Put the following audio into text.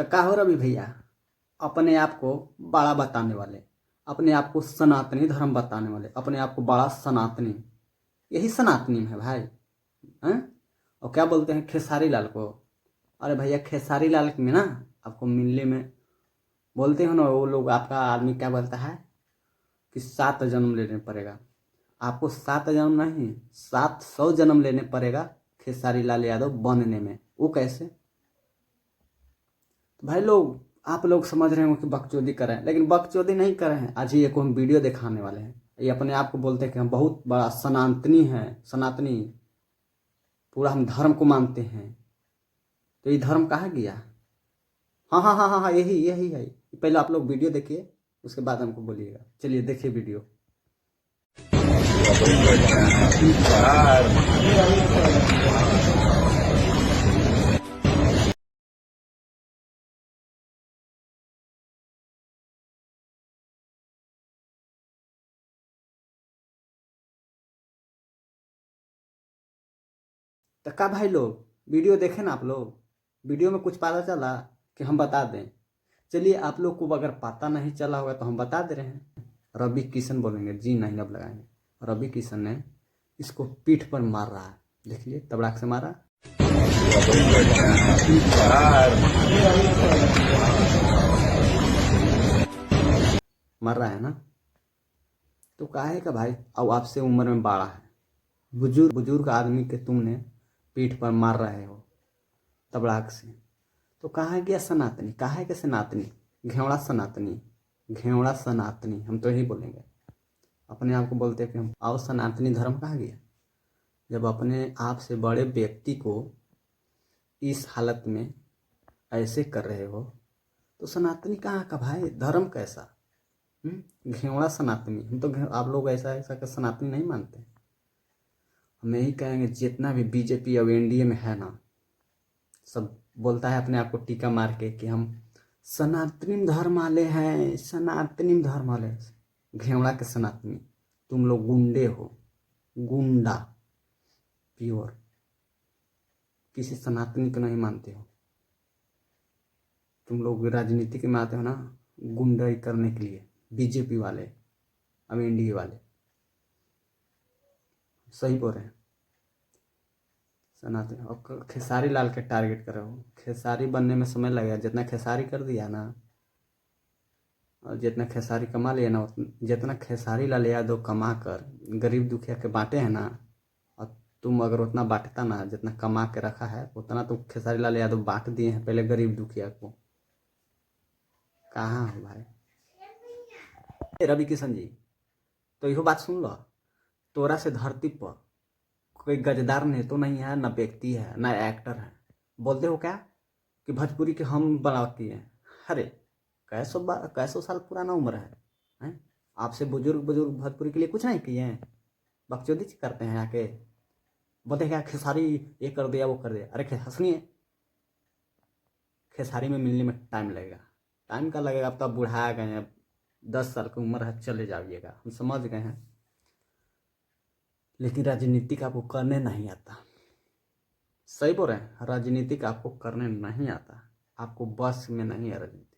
तो का हो रवि भैया, अपने आप को बड़ा बताने वाले, अपने आप को सनातनी धर्म बताने वाले, अपने आप को बड़ा सनातनी, यही सनातनी है भाई। हैं? और क्या बोलते हैं खेसारी लाल को। अरे भैया खेसारी लाल में ना आपको मिलने में बोलते हो ना वो लोग, आपका आदमी क्या बोलता है कि 7 जन्म लेने पड़ेगा आपको। 7 जन्म नहीं, 700 जन्म लेने पड़ेगा खेसारी लाल यादव बनने में। वो कैसे? तो भाई लोग, आप लोग समझ रहे हो कि बकचोदी कर रहे हैं, लेकिन बकचोदी नहीं कर रहे हैं। आज ही एक हम वीडियो दिखाने वाले हैं। ये अपने आप को बोलते हैं कि हम बहुत बड़ा सनातनी हैं, सनातनी, पूरा हम धर्म को मानते हैं। तो ये धर्म कहाँ गया? हाँ हाँ हाँ हाँ हाँ, यही यही है। पहले आप लोग वीडियो देखिए, उसके बाद हमको बोलिएगा। चलिए देखिए वीडियो। तो का भाई लोग वीडियो देखें ना आप लोग, वीडियो में कुछ पता चला कि हम बता दें। चलिए आप लोग को अगर पता नहीं चला होगा तो हम बता दे रहे हैं। रवि किशन बोलेंगे जी नहीं, अब लगाएंगे। रवि किशन ने इसको पीठ पर मार रहा है, देखिए तबड़ाक से मारा। मर रहा है ना। तो काहे का भाई, अब आपसे उम्र में बड़ा है, बुजुर्ग बुजुर्ग आदमी के तुमने पीठ पर मार रहे हो तबड़ाक से। तो कहाँ गया सनातनी, कहाँ के सनातनी, घेवड़ा सनातनी, घेवड़ा सनातनी, हम तो यही बोलेंगे। अपने आप को बोलते हैं कि हम आओ सनातनी धर्म कहाँ गया? जब अपने आप से बड़े व्यक्ति को इस हालत में ऐसे कर रहे हो तो सनातनी कहाँ का भाई, धर्म कैसा? घेवड़ा सनातनी, हम तो आप लोग ऐसा ऐसा का सनातनी नहीं मानते। हम यही कहेंगे जितना भी बीजेपी अब एनडीए में है ना, सब बोलता है अपने आप को टीका मार के कि हम सनातनी धर्म वाले हैं, सनातनी धर्म वाले। घेवड़ा के सनातनी, तुम लोग गुंडे हो, गुंडा प्योर, किसी सनातनी को नहीं मानते हो। तुम लोग राजनीति में आते हो ना गुंडाई करने के लिए, बीजेपी वाले, अब एनडीए वाले। सही बोल रहे हैं सनातन। और खेसारी लाल के टारगेट कर रहे हो। खेसारी बनने में समय लगेगा, जितना खेसारी कर दिया ना, और जितना खेसारी कमा लिया ना, जितना खेसारी लाल यादव कमा कर गरीब दुखिया के बांटे हैं ना, और तुम अगर उतना बांटता ना जितना कमा के रखा है, उतना तो खेसारी लाल यादव बांट दिए हैं पहले गरीब दुखिया को। कहाँ हो भाई रवि किशन जी? तो यहो बात सुन लो, तोरा से धरती पर कोई गजदार नहीं तो नहीं है, ना व्यक्ति है, ना एक्टर है। बोलते हो क्या कि भोजपुरी के हम बनाती हैं? अरे कैसो साल पुराना उम्र है? आपसे बुजुर्ग बुजुर्ग भोजपुरी के लिए कुछ नहीं किए हैं, बकचोदी करते हैं आके। बोलते क्या खेसारी ये कर दिया वो कर दिया। अरे सुनिए, खेसारी में मिलने में टाइम लगेगा। टाइम का लगेगा, अब तो आप बुढ़ा गए हैं, 10 साल की उम्र है, चले जाइएगा, हम समझ गए हैं। लेकिन राजनीतिक आपको करने नहीं आता। सही बोल रहे हैं, राजनीतिक आपको करने नहीं आता, आपको बस में नहीं है राजनीति।